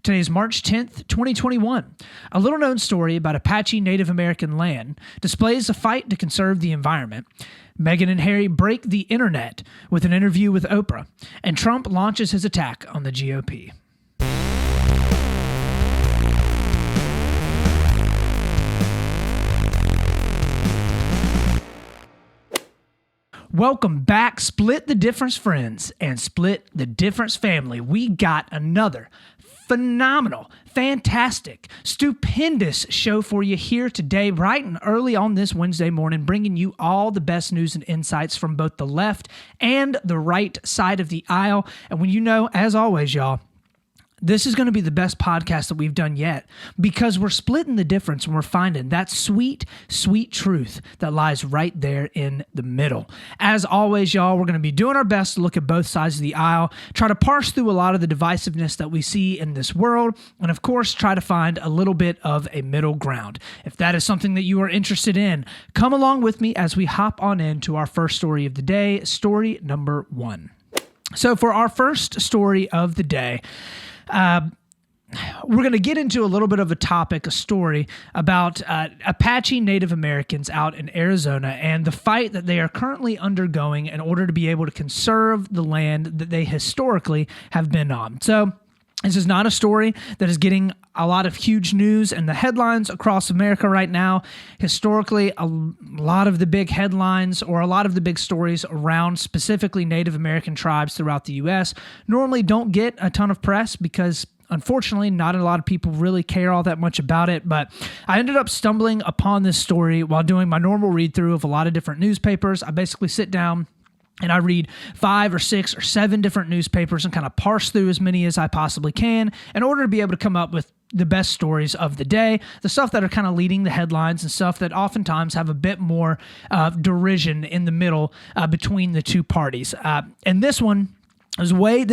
Today is March 10th, 2021. A little-known story about Apache Native American land displays a fight to conserve the environment. Meghan and Harry break the internet with an interview with Oprah, and Trump launches his attack on the GOP. Welcome back, Split the Difference friends and Split the Difference family. We got another phenomenal, fantastic, stupendous show for you here today, bright and early on this Wednesday morning, bringing you all the best news and insights from both the left and the right side of the aisle. And when you know, as always, y'all, this is going to be the best podcast that we've done yet because we're splitting the difference and we're finding that sweet, sweet truth that lies right there in the middle. As always, y'all, we're going to be doing our best to look at both sides of the aisle, try to parse through a lot of the divisiveness that we see in this world, and of course, try to find a little bit of a middle ground. If that is something that you are interested in, come along with me as we hop on into our first story of the day, story number 1. So for our first story of the day, we're going to get into a little bit of a story about Apache Native Americans out in Arizona and the fight that they are currently undergoing in order to be able to conserve the land that they historically have been on. So this is not a story that is getting a lot of huge news and the headlines across America right now. Historically, a lot of the big headlines or a lot of the big stories around specifically Native American tribes throughout the U.S. normally don't get a ton of press because unfortunately, not a lot of people really care all that much about it, but I ended up stumbling upon this story while doing my normal read-through of a lot of different newspapers. I basically sit down and I read 5 or 6 or 7 different newspapers and kind of parse through as many as I possibly can in order to be able to come up with the best stories of the day, the stuff that are kind of leading the headlines and stuff that oftentimes have a bit more derision in the middle between the two parties. And this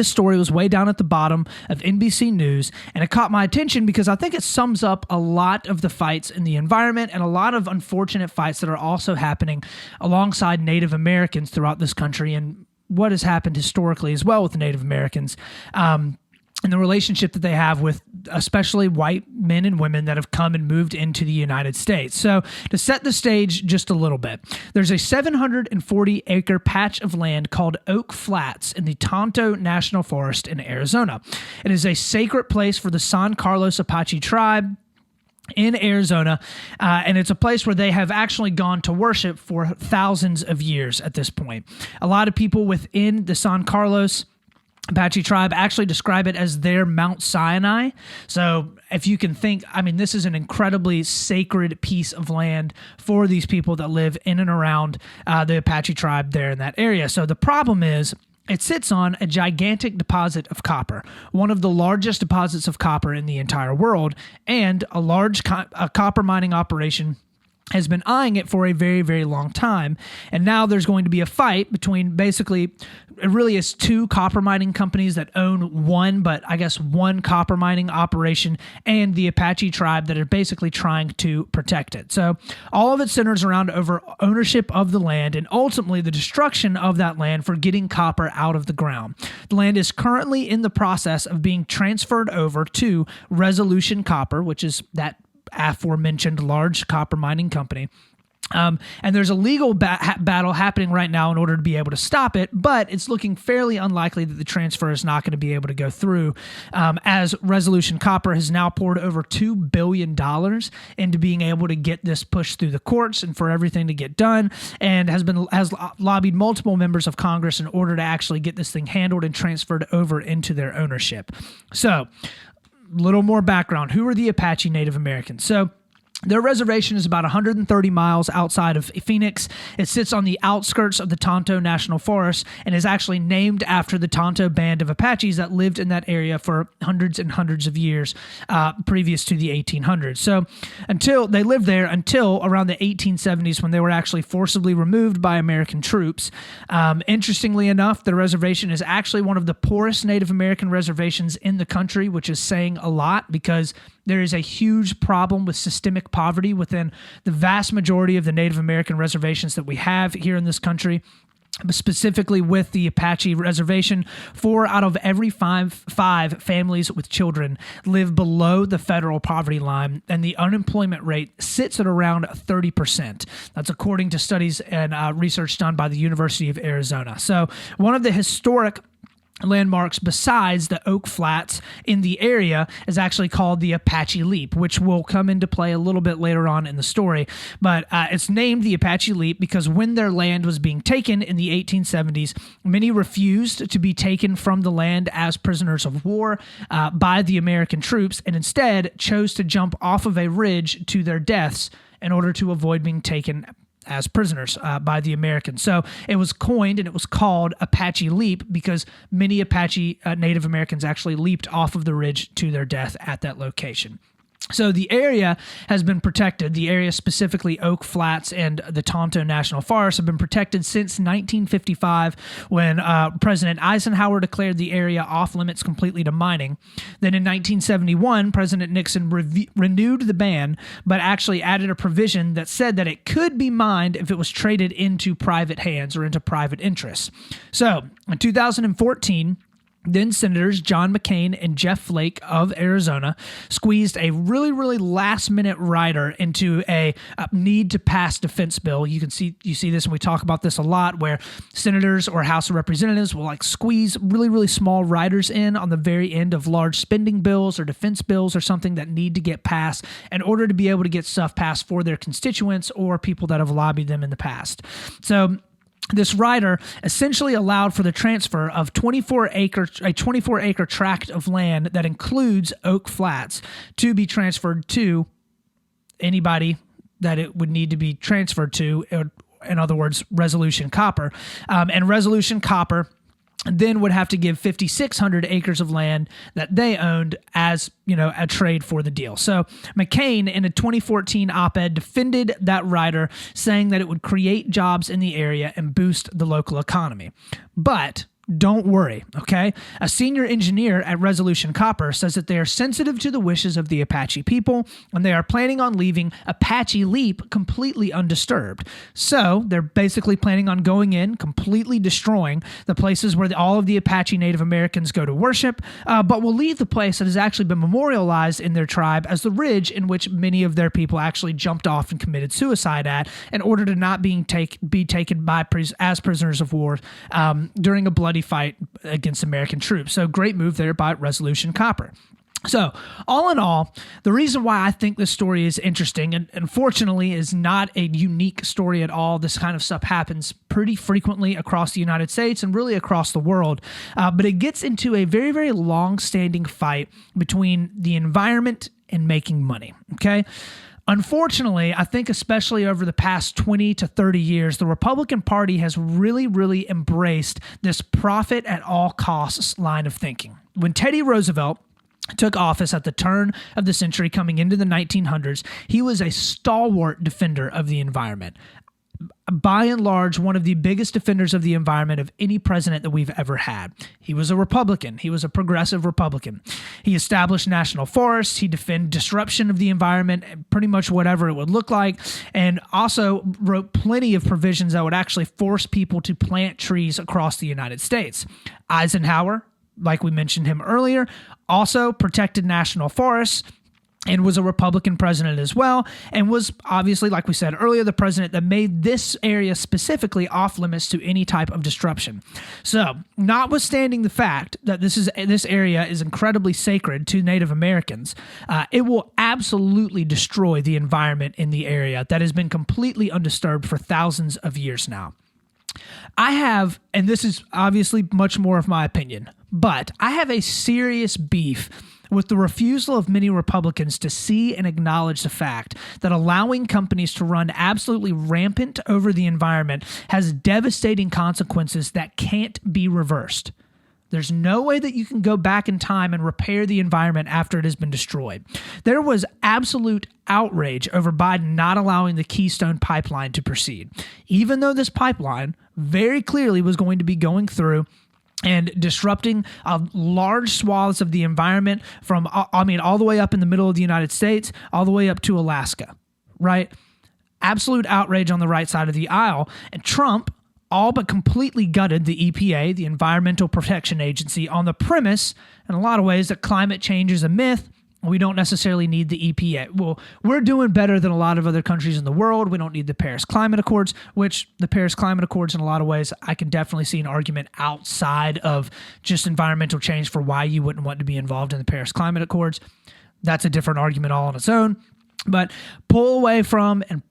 story was way down at the bottom of NBC News, and it caught my attention because I think it sums up a lot of the fights in the environment and a lot of unfortunate fights that are also happening alongside Native Americans throughout this country and what has happened historically as well with the Native Americans. And the relationship that they have with especially white men and women that have come and moved into the United States. So to set the stage just a little bit, there's a 740-acre patch of land called Oak Flats in the Tonto National Forest in Arizona. It is a sacred place for the San Carlos Apache tribe in Arizona, and it's a place where they have actually gone to worship for thousands of years at this point. A lot of people within the San Carlos Apache tribe actually describe it as their Mount Sinai. So if you can think, this is an incredibly sacred piece of land for these people that live in and around the Apache tribe there in that area. So the problem is it sits on a gigantic deposit of copper, one of the largest deposits of copper in the entire world, and a large copper mining operation has been eyeing it for a very, very long time. And now there's going to be a fight between basically, it really is 2 copper mining companies that own one copper mining operation and the Apache tribe that are basically trying to protect it. So all of it centers around over ownership of the land and ultimately the destruction of that land for getting copper out of the ground. The land is currently in the process of being transferred over to Resolution Copper, which is that aforementioned large copper mining company. And there's a legal battle happening right now in order to be able to stop it, but it's looking fairly unlikely that the transfer is not going to be able to go through, as Resolution Copper has now poured over $2 billion into being able to get this pushed through the courts and for everything to get done, and has lobbied multiple members of Congress in order to actually get this thing handled and transferred over into their ownership. So, little more background. Who are the Apache Native Americans? So their reservation is about 130 miles outside of Phoenix. It sits on the outskirts of the Tonto National Forest and is actually named after the Tonto band of Apaches that lived in that area for hundreds and hundreds of years previous to the 1800s. So they lived there until around the 1870s when they were actually forcibly removed by American troops. Interestingly enough, the reservation is actually one of the poorest Native American reservations in the country, which is saying a lot because there is a huge problem with systemic poverty within the vast majority of the Native American reservations that we have here in this country. specifically with the Apache reservation, 4 out of every five families with children live below the federal poverty line, and the unemployment rate sits at around 30%. That's according to studies and research done by the University of Arizona. So one of the historic landmarks besides the oak flats in the area is actually called the Apache Leap, which will come into play a little bit later on in the story. But it's named the Apache Leap because when their land was being taken in the 1870s, many refused to be taken from the land as prisoners of war by the American troops, and instead chose to jump off of a ridge to their deaths in order to avoid being taken as prisoners by the Americans. So it was coined and it was called Apache Leap because many Apache Native Americans actually leaped off of the ridge to their death at that location. So the area has been protected. The area, specifically Oak Flats and the Tonto National Forest, have been protected since 1955 when President Eisenhower declared the area off limits completely to mining. Then in 1971, President Nixon renewed the ban, but actually added a provision that said that it could be mined if it was traded into private hands or into private interests. So in 2014, then Senators John McCain and Jeff Flake of Arizona squeezed a really, really last-minute rider into a need-to-pass defense bill. You see this, and we talk about this a lot, where senators or House of Representatives will squeeze really, really small riders in on the very end of large spending bills or defense bills or something that need to get passed in order to be able to get stuff passed for their constituents or people that have lobbied them in the past. So this rider essentially allowed for the transfer of a 24-acre tract of land that includes Oak Flats to be transferred to anybody that it would need to be transferred to. In other words, Resolution Copper. And Resolution Copper then would have to give 5,600 acres of land that they owned as, a trade for the deal. So McCain, in a 2014 op-ed, defended that rider, saying that it would create jobs in the area and boost the local economy. But don't worry, okay? A senior engineer at Resolution Copper says that they are sensitive to the wishes of the Apache people, and they are planning on leaving Apache Leap completely undisturbed. So they're basically planning on going in, completely destroying the places where all of the Apache Native Americans go to worship, but will leave the place that has actually been memorialized in their tribe as the ridge in which many of their people actually jumped off and committed suicide at in order to not be taken as prisoners of war during a bloody fight against American troops. So great move there by Resolution Copper. So all in all, the reason why I think this story is interesting and unfortunately is not a unique story at all. This kind of stuff happens pretty frequently across the United States and really across the world. But it gets into a very, very long-standing fight between the environment and making money. Okay. Unfortunately, I think especially over the past 20 to 30 years, the Republican Party has really, really embraced this profit at all costs line of thinking. When Teddy Roosevelt took office at the turn of the century coming into the 1900s, he was a stalwart defender of the environment. By and large, one of the biggest defenders of the environment of any president that we've ever had. He was a Republican. He was a progressive Republican. He established national forests. He defended disruption of the environment, pretty much whatever it would look like, and also wrote plenty of provisions that would actually force people to plant trees across the United States. Eisenhower, like we mentioned him earlier, also protected national forests, and was a Republican president as well, and was obviously, like we said earlier, the president that made this area specifically off limits to any type of disruption. So, notwithstanding the fact that this area is incredibly sacred to Native Americans, it will absolutely destroy the environment in the area that has been completely undisturbed for thousands of years now. I have, and this is obviously much more of my opinion, but I have a serious beef with the refusal of many Republicans to see and acknowledge the fact that allowing companies to run absolutely rampant over the environment has devastating consequences that can't be reversed. There's no way that you can go back in time and repair the environment after it has been destroyed. There was absolute outrage over Biden not allowing the Keystone Pipeline to proceed, even though this pipeline very clearly was going to be going through and disrupting large swaths of the environment from, all the way up in the middle of the United States, all the way up to Alaska, right? Absolute outrage on the right side of the aisle. And Trump, all but completely gutted the EPA, the Environmental Protection Agency, on the premise, in a lot of ways, that climate change is a myth. We don't necessarily need the EPA. Well, we're doing better than a lot of other countries in the world. We don't need the Paris Climate Accords, which the Paris Climate Accords, in a lot of ways, I can definitely see an argument outside of just environmental change for why you wouldn't want to be involved in the Paris Climate Accords. That's a different argument all on its own. But pull away from and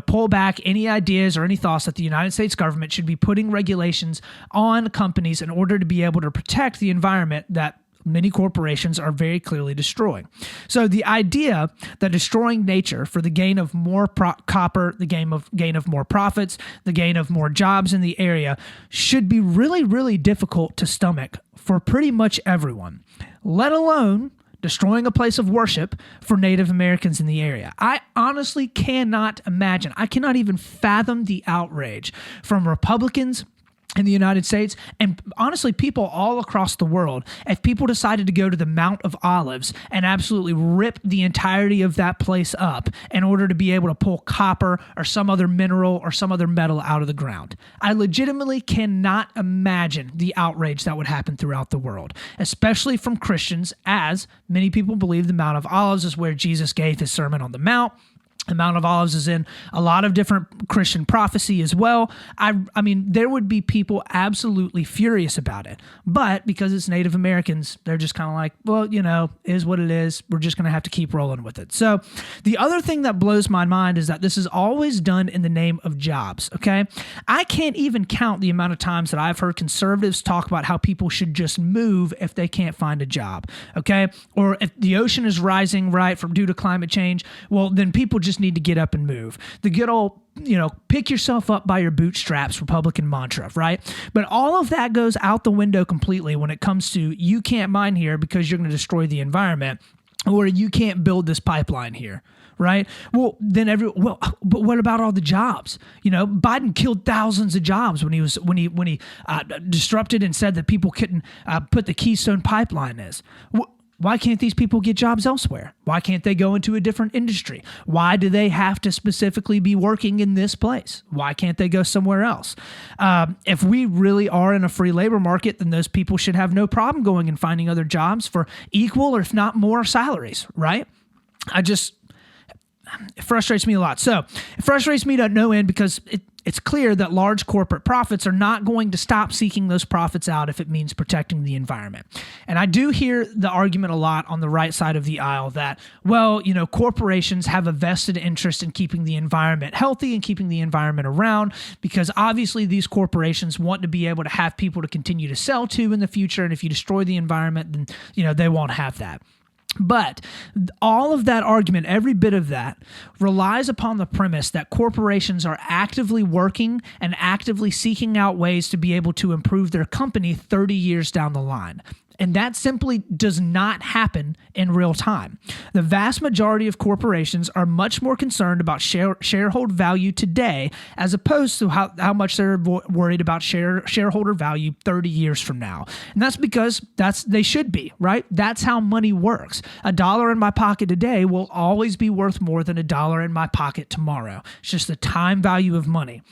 pull back any ideas or any thoughts that the United States government should be putting regulations on companies in order to be able to protect the environment that many corporations are very clearly destroying. So the idea that destroying nature for the gain of more copper, the gain of more profits, the gain of more jobs in the area should be really, really difficult to stomach for pretty much everyone, let alone destroying a place of worship for Native Americans in the area. I honestly cannot imagine. I cannot even fathom the outrage from Republicans in the United States, and honestly, people all across the world, if people decided to go to the Mount of Olives and absolutely rip the entirety of that place up in order to be able to pull copper or some other mineral or some other metal out of the ground. I legitimately cannot imagine the outrage that would happen throughout the world, especially from Christians, as many people believe the Mount of Olives is where Jesus gave his Sermon on the Mount. The Mount of Olives is in a lot of different Christian prophecy as well. I mean, there would be people absolutely furious about it. But because it's Native Americans, they're just kind of like, well, is what it is. We're just going to have to keep rolling with it. So the other thing that blows my mind is that this is always done in the name of jobs, okay? I can't even count the amount of times that I've heard conservatives talk about how people should just move if they can't find a job, okay? Or if the ocean is rising, right, due to climate change, well, then people just need to get up and move. The good old, pick yourself up by your bootstraps Republican mantra, right? But all of that goes out the window completely when it comes to you can't mine here because you're going to destroy the environment, or you can't build this pipeline here. Right? Well, but what about all the jobs? Biden killed thousands of jobs when he disrupted and said that people couldn't put the Keystone Pipeline as. Why can't these people get jobs elsewhere? Why can't they go into a different industry? Why do they have to specifically be working in this place? Why can't they go somewhere else? If we really are in a free labor market, then those people should have no problem going and finding other jobs for equal or if not more salaries, right? It frustrates me a lot. So it frustrates me to no end because it's clear that large corporate profits are not going to stop seeking those profits out if it means protecting the environment. And I do hear the argument a lot on the right side of the aisle that, corporations have a vested interest in keeping the environment healthy and keeping the environment around because obviously these corporations want to be able to have people to continue to sell to in the future. And if you destroy the environment, then, they won't have that. But all of that argument, every bit of that, relies upon the premise that corporations are actively working and actively seeking out ways to be able to improve their company 30 years down the line. And that simply does not happen in real time. The vast majority of corporations are much more concerned about shareholder value today as opposed to how much they're worried about shareholder value 30 years from now. And that's because they should be, right? That's how money works. $1 in my pocket today will always be worth more than $1 in my pocket tomorrow. It's just the time value of money.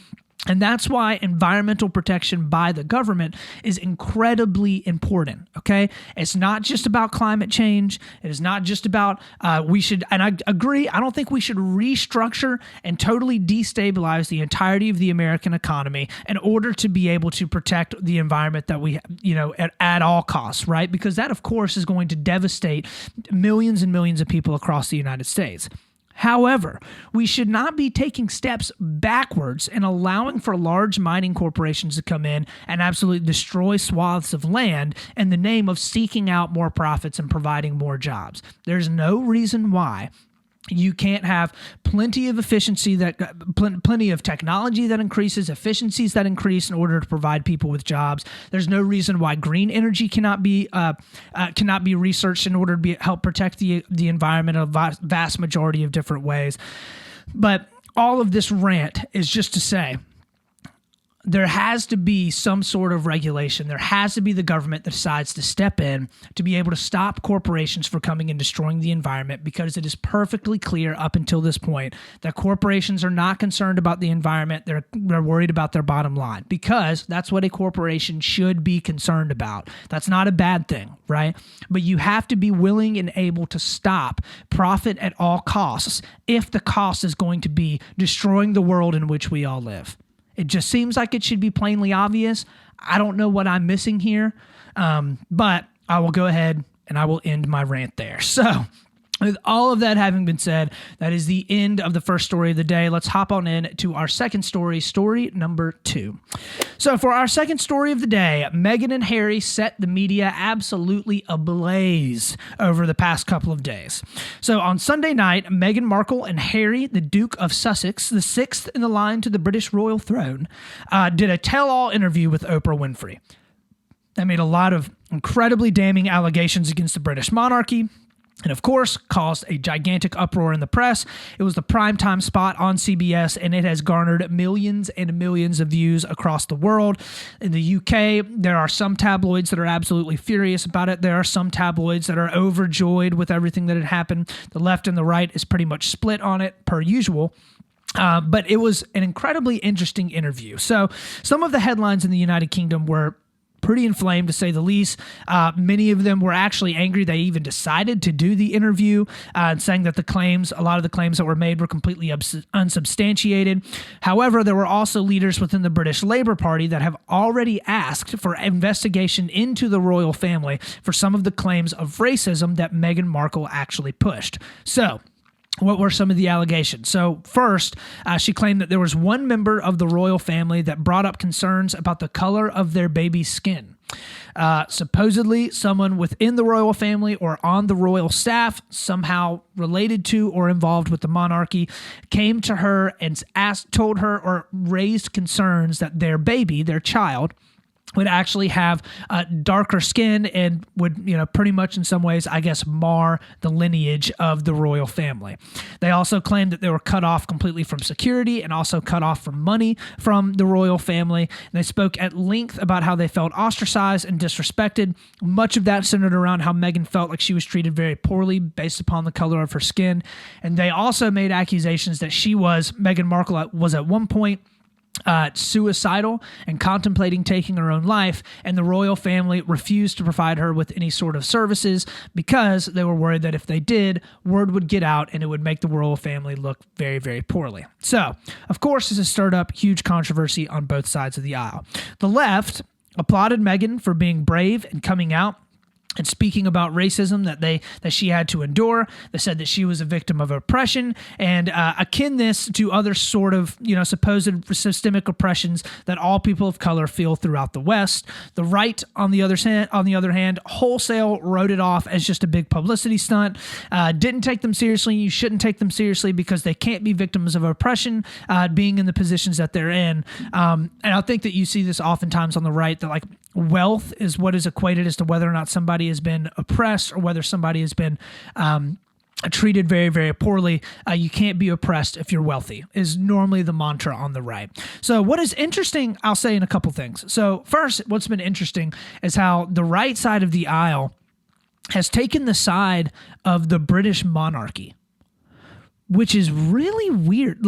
And that's why environmental protection by the government is incredibly important, okay? It's not just about climate change. It is not just about and I agree, I don't think we should restructure and totally destabilize the entirety of the American economy in order to be able to protect the environment that we, at all costs, right? Because that, of course, is going to devastate millions and millions of people across the United States. However, we should not be taking steps backwards and allowing for large mining corporations to come in and absolutely destroy swaths of land in the name of seeking out more profits and providing more jobs. There's no reason why you can't have plenty of efficiency plenty of technology that increases, efficiencies that increase in order to provide people with jobs. There's no reason why green energy cannot be researched in order to help protect the environment in a vast majority of different ways. But all of this rant is just to say, there has to be some sort of regulation. There has to be the government that decides to step in to be able to stop corporations from coming and destroying the environment, because it is perfectly clear up until this point that corporations are not concerned about the environment. They're worried about their bottom line, because that's what a corporation should be concerned about. That's not a bad thing, right? But you have to be willing and able to stop profit at all costs if the cost is going to be destroying the world in which we all live. It just seems like it should be plainly obvious. I don't know what I'm missing here, but I will go ahead and I will end my rant there. So with all of that having been said, that is the end of the first story of the day. Let's hop on in to our second story, story number 2. So for our second story of the day, Meghan and Harry set the media absolutely ablaze over the past couple of days. So on Sunday night, Meghan Markle and Harry, the Duke of Sussex, the 6th in the line to the British royal throne, did a tell-all interview with Oprah Winfrey. They made a lot of incredibly damning allegations against the British monarchy, and of course, caused a gigantic uproar in the press. It was the primetime spot on CBS, and it has garnered millions and millions of views across the world. In the UK, there are some tabloids that are absolutely furious about it. There are some tabloids that are overjoyed with everything that had happened. The left and the right is pretty much split on it, per usual. But it was an incredibly interesting interview. So some of the headlines in the United Kingdom were pretty inflamed, to say the least. Many of them were actually angry they even decided to do the interview, saying that a lot of the claims that were made were completely unsubstantiated. However, there were also leaders within the British Labour Party that have already asked for investigation into the royal family for some of the claims of racism that Meghan Markle actually pushed. So, what were some of the allegations? So first, she claimed that there was one member of the royal family that brought up concerns about the color of their baby's skin. Supposedly, someone within the royal family or on the royal staff, somehow related to or involved with the monarchy, came to her and told her or raised concerns that their baby, their child, would actually have darker skin and would, pretty much in some ways, I guess, mar the lineage of the royal family. They also claimed that they were cut off completely from security and also cut off from money from the royal family. And they spoke at length about how they felt ostracized and disrespected. Much of that centered around how Meghan felt like she was treated very poorly based upon the color of her skin. And they also made accusations that Meghan Markle was at one point suicidal and contemplating taking her own life, and the royal family refused to provide her with any sort of services because they were worried that if they did, word would get out and it would make the royal family look very, very poorly. So, of course, this has stirred up huge controversy on both sides of the aisle. The left applauded Meghan for being brave and coming out and speaking about racism that she had to endure. They said that she was a victim of oppression, and akin this to other sort of supposed systemic oppressions that all people of color feel throughout the West. The right, on the other hand, wholesale wrote it off as just a big publicity stunt. Didn't take them seriously. You shouldn't take them seriously because they can't be victims of oppression, being in the positions that they're in. And I think that you see this oftentimes on the right, that wealth is what is equated as to whether or not somebody has been oppressed or whether somebody has been treated very, very poorly. You can't be oppressed if you're wealthy is normally the mantra on the right. So what is interesting, I'll say in a couple things. So first, what's been interesting is how the right side of the aisle has taken the side of the British monarchy, which is really weird.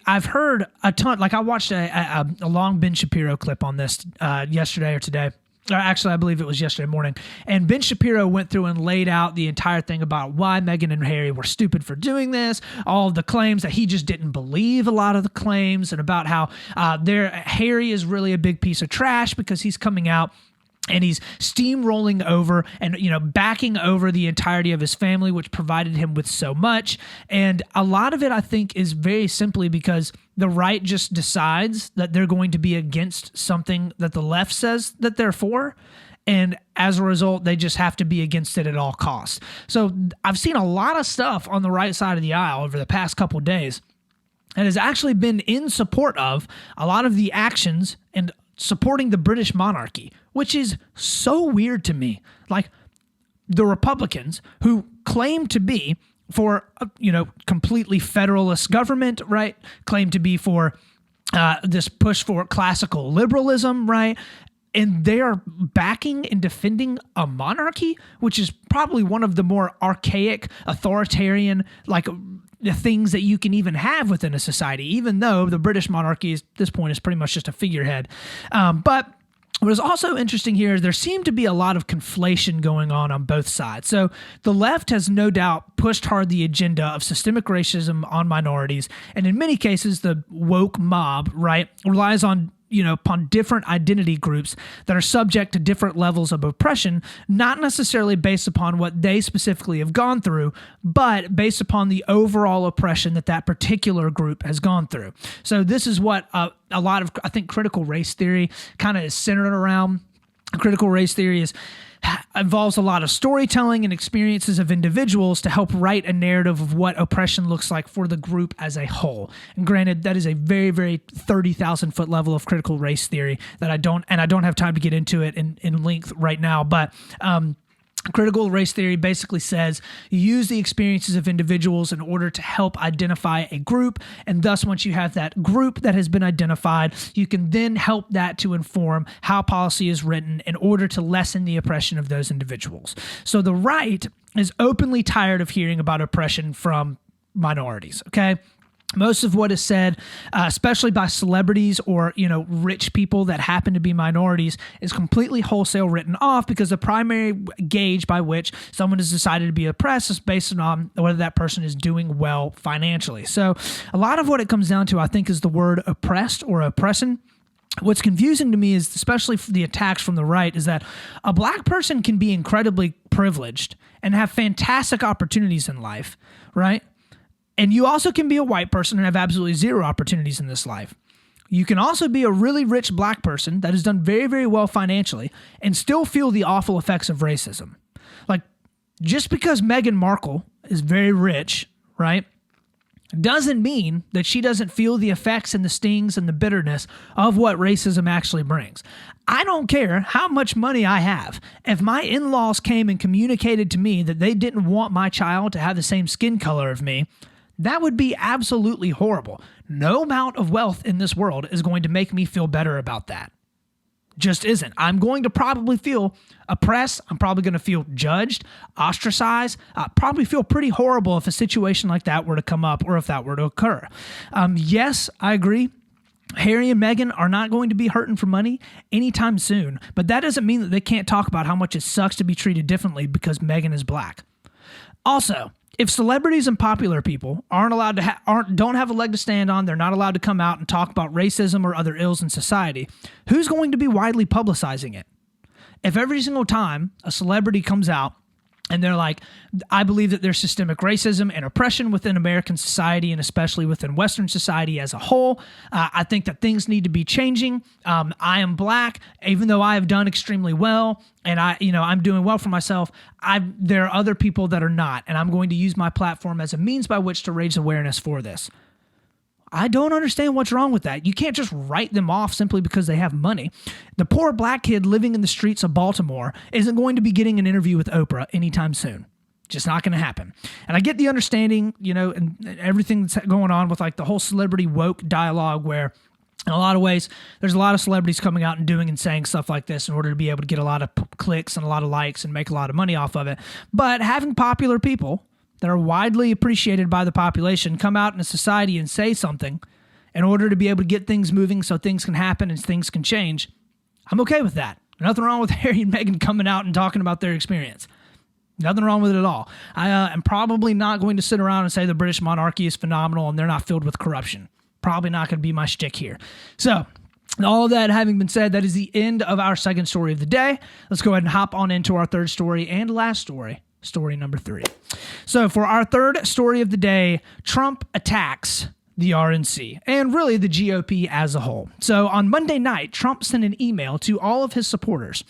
I've heard a ton. I watched a long Ben Shapiro clip on this yesterday or today. Or actually, I believe it was yesterday morning. And Ben Shapiro went through and laid out the entire thing about why Meghan and Harry were stupid for doing this, all of the claims that he just didn't believe a lot of the claims, and about how Harry is really a big piece of trash because he's coming out and he's steamrolling over and, backing over the entirety of his family, which provided him with so much. And a lot of it, I think, is very simply because the right just decides that they're going to be against something that the left says that they're for. And as a result, they just have to be against it at all costs. So I've seen a lot of stuff on the right side of the aisle over the past couple of days that has actually been in support of a lot of the actions and supporting the British monarchy, which is so weird to me. The Republicans, who claim to be for, completely federalist government, right? Claim to be for this push for classical liberalism, right? And they are backing and defending a monarchy, which is probably one of the more archaic, authoritarian, like the things that you can even have within a society, even though the British monarchy at this point is pretty much just a figurehead. But what is also interesting here is there seemed to be a lot of conflation going on both sides. So the left has no doubt pushed hard the agenda of systemic racism on minorities. And in many cases, the woke mob, right, relies on upon different identity groups that are subject to different levels of oppression, not necessarily based upon what they specifically have gone through, but based upon the overall oppression that particular group has gone through. So this is what a lot of, I think, critical race theory kind of is centered around. Critical race theory involves a lot of storytelling and experiences of individuals to help write a narrative of what oppression looks like for the group as a whole. And granted, that is a very, very 30,000 foot level of critical race theory that I don't have time to get into it in length right now. But critical race theory basically says you use the experiences of individuals in order to help identify a group, and thus once you have that group that has been identified, you can then help that to inform how policy is written in order to lessen the oppression of those individuals. So the right is openly tired of hearing about oppression from minorities, okay? Most of what is said, especially by celebrities or, rich people that happen to be minorities, is completely wholesale written off because the primary gauge by which someone has decided to be oppressed is based on whether that person is doing well financially. So a lot of what it comes down to, I think, is the word oppressed or oppression. What's confusing to me is, especially for the attacks from the right, is that a black person can be incredibly privileged and have fantastic opportunities in life, right? And you also can be a white person and have absolutely zero opportunities in this life. You can also be a really rich black person that has done very, very well financially and still feel the awful effects of racism. Like, just because Meghan Markle is very rich, right, doesn't mean that she doesn't feel the effects and the stings and the bitterness of what racism actually brings. I don't care how much money I have. If my in-laws came and communicated to me that they didn't want my child to have the same skin color of me, that would be absolutely horrible. No amount of wealth in this world is going to make me feel better about that. Just isn't. I'm going to probably feel oppressed. I'm probably going to feel judged, ostracized, probably feel pretty horrible if a situation like that were to come up or if that were to occur. Yes, I agree. Harry and Meghan are not going to be hurting for money anytime soon, but that doesn't mean that they can't talk about how much it sucks to be treated differently because Meghan is black. Also, if celebrities and popular people aren't allowed to don't have a leg to stand on, they're not allowed to come out and talk about racism or other ills in society, who's going to be widely publicizing it? If every single time a celebrity comes out and they're like, I believe that there's systemic racism and oppression within American society and especially within Western society as a whole. I think that things need to be changing. I am black, even though I have done extremely well and I'm doing well for myself. There are other people that are not, and I'm going to use my platform as a means by which to raise awareness for this. I don't understand what's wrong with that. You can't just write them off simply because they have money. The poor black kid living in the streets of Baltimore isn't going to be getting an interview with Oprah anytime soon. Just not going to happen. And I get the understanding, and everything that's going on with like the whole celebrity woke dialogue where in a lot of ways, there's a lot of celebrities coming out and doing and saying stuff like this in order to be able to get a lot of clicks and a lot of likes and make a lot of money off of it. But having popular people that are widely appreciated by the population come out in a society and say something in order to be able to get things moving so things can happen and things can change, I'm okay with that. Nothing wrong with Harry and Meghan coming out and talking about their experience. Nothing wrong with it at all. I am probably not going to sit around and say the British monarchy is phenomenal and they're not filled with corruption. Probably not going to be my shtick here. So, all of that having been said, that is the end of our second story of the day. Let's go ahead and hop on into our third story and last story. Story number 3. So for our third story of the day, Trump attacks the RNC and really the GOP as a whole. So on Monday night, Trump sent an email to all of his supporters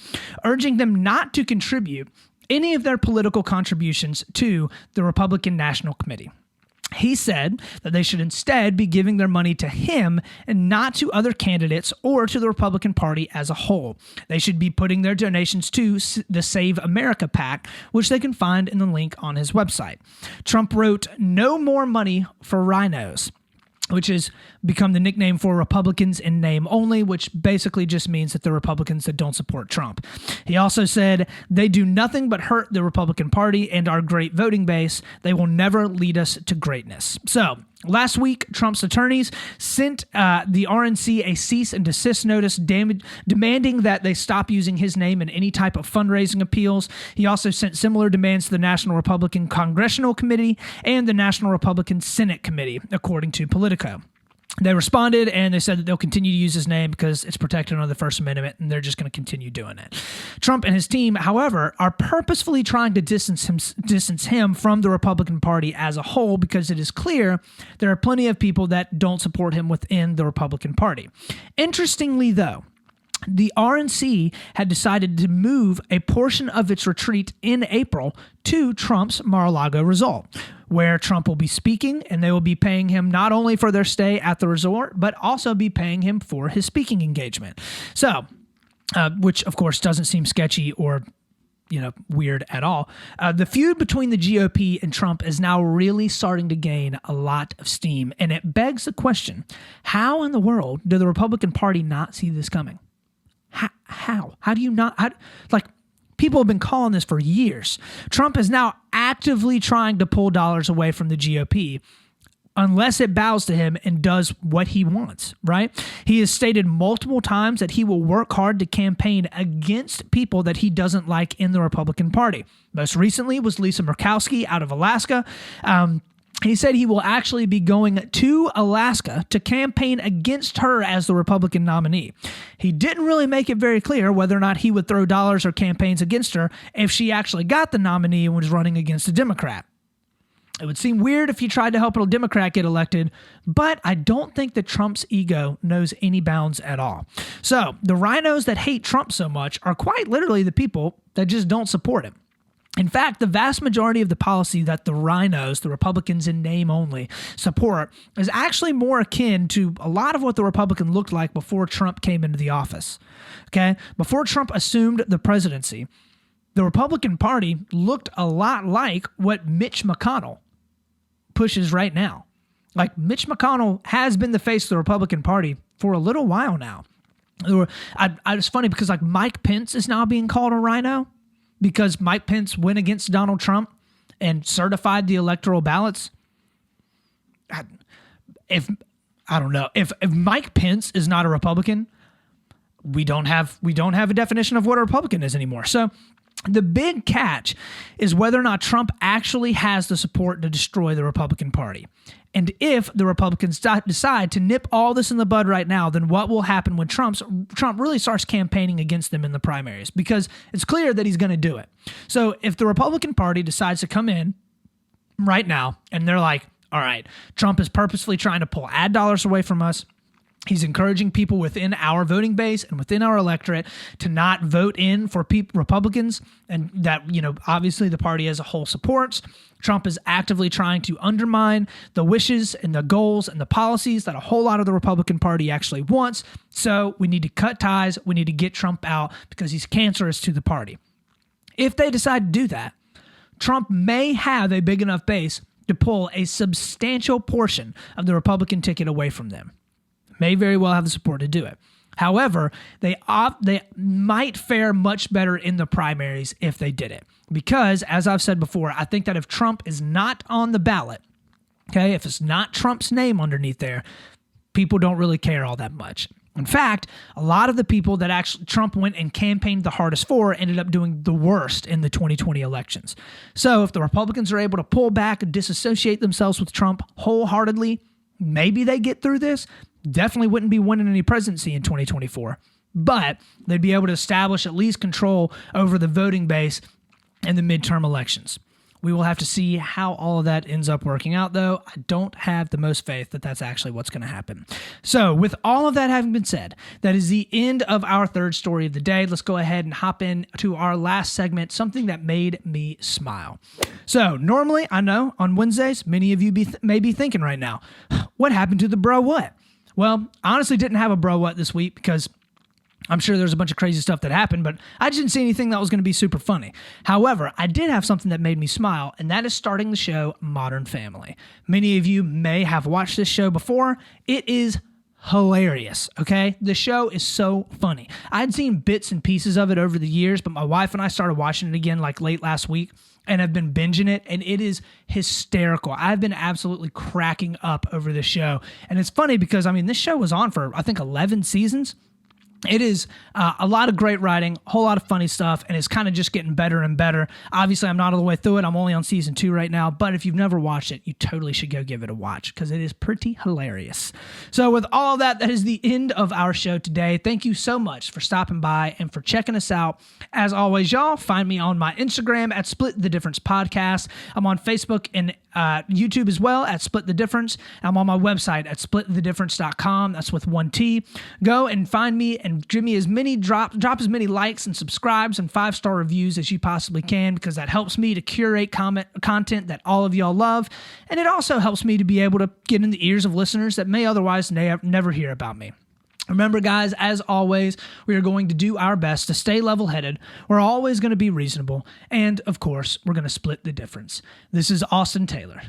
urging them not to contribute any of their political contributions to the Republican National Committee. He said that they should instead be giving their money to him and not to other candidates or to the Republican Party as a whole. They should be putting their donations to the Save America PAC, which they can find in the link on his website. Trump wrote, "No more money for rhinos," which has become the nickname for Republicans in name only, which basically just means that they're Republicans that don't support Trump. He also said, they do nothing but hurt the Republican Party and our great voting base. They will never lead us to greatness. So last week, Trump's attorneys sent the RNC a cease and desist notice demanding that they stop using his name in any type of fundraising appeals. He also sent similar demands to the National Republican Congressional Committee and the National Republican Senate Committee, according to Politico. They responded and they said that they'll continue to use his name because it's protected under the First Amendment, and they're just going to continue doing it. Trump and his team, however, are purposefully trying to distance him from the Republican Party as a whole because it is clear there are plenty of people that don't support him within the Republican Party. Interestingly, though, the RNC had decided to move a portion of its retreat in April to Trump's Mar-a-Lago resort, where Trump will be speaking, and they will be paying him not only for their stay at the resort, but also be paying him for his speaking engagement. So, which of course doesn't seem sketchy or weird at all. The feud between the GOP and Trump is now really starting to gain a lot of steam, and it begs the question, how in the world did the Republican Party not see this coming? How? How do you not? People have been calling this for years. Trump is now actively trying to pull dollars away from the GOP unless it bows to him and does what he wants, right? He has stated multiple times that he will work hard to campaign against people that he doesn't like in the Republican Party. Most recently was Lisa Murkowski out of Alaska. He said he will actually be going to Alaska to campaign against her as the Republican nominee. He didn't really make it very clear whether or not he would throw dollars or campaigns against her if she actually got the nominee and was running against a Democrat. It would seem weird if he tried to help a Democrat get elected, but I don't think that Trump's ego knows any bounds at all. So the rhinos that hate Trump so much are quite literally the people that just don't support him. In fact, the vast majority of the policy that the rhinos, the Republicans in name only, support is actually more akin to a lot of what the Republican looked like before Trump came into the office. Okay? Before Trump assumed the presidency, the Republican Party looked a lot like what Mitch McConnell pushes right now. Like, Mitch McConnell has been the face of the Republican Party for a little while now. It's funny because Mike Pence is now being called a rhino, because Mike Pence went against Donald Trump and certified the electoral ballots. If Mike Pence is not a Republican, we don't have a definition of what a Republican is anymore. So the big catch is whether or not Trump actually has the support to destroy the Republican Party. And if the Republicans decide to nip all this in the bud right now, then what will happen when Trump really starts campaigning against them in the primaries? Because it's clear that he's going to do it. So if the Republican Party decides to come in right now and they're like, all right, Trump is purposefully trying to pull ad dollars away from us. He's encouraging people within our voting base and within our electorate to not vote in for Republicans, and that, obviously the party as a whole supports. Trump is actively trying to undermine the wishes and the goals and the policies that a whole lot of the Republican Party actually wants. So we need to cut ties. We need to get Trump out because he's cancerous to the party. If they decide to do that, Trump may have a big enough base to pull a substantial portion of the Republican ticket away from them. May very well have the support to do it. However, they might fare much better in the primaries if they did it. Because, as I've said before, I think that if Trump is not on the ballot, okay, if it's not Trump's name underneath there, people don't really care all that much. In fact, a lot of the people that actually Trump went and campaigned the hardest for ended up doing the worst in the 2020 elections. So if the Republicans are able to pull back and disassociate themselves with Trump wholeheartedly, maybe they get through this. Definitely wouldn't be winning any presidency in 2024, but they'd be able to establish at least control over the voting base in the midterm elections. We will have to see how all of that ends up working out, though. I don't have the most faith that that's actually what's going to happen. So with all of that having been said, that is the end of our third story of the day. Let's go ahead and hop in to our last segment, something that made me smile. So normally, I know, on Wednesdays, many of you may be thinking right now, what happened to the bro what? Well, I honestly didn't have a bro what this week because I'm sure there's a bunch of crazy stuff that happened, but I just didn't see anything that was going to be super funny. However, I did have something that made me smile, and that is starting the show Modern Family. Many of you may have watched this show before. It is hilarious, okay? The show is so funny. I'd seen bits and pieces of it over the years, but my wife and I started watching it again like late last week and have been binging it, and it is hysterical. I've been absolutely cracking up over this show. And it's funny because, I mean, this show was on for, I think, 11 seasons. It is a lot of great writing, a whole lot of funny stuff, and it's kind of just getting better and better. Obviously, I'm not all the way through it. I'm only on season 2 right now, but if you've never watched it, you totally should go give it a watch because it is pretty hilarious. So with all of that, that is the end of our show today. Thank you so much for stopping by and for checking us out. As always, y'all, find me on my Instagram at Split the Difference Podcast. I'm on Facebook and YouTube as well at Split the Difference. I'm on my website at splitthedifference.com. That's with 1 T. Go and find me and give me as many drop as many likes and subscribes and 5-star reviews as you possibly can, because that helps me to curate content that all of y'all love, and it also helps me to be able to get in the ears of listeners that may otherwise never hear about me. Remember, guys, as always, we are going to do our best to stay level-headed. We're always going to be reasonable, and of course, we're going to split the difference. This is Austin Taylor.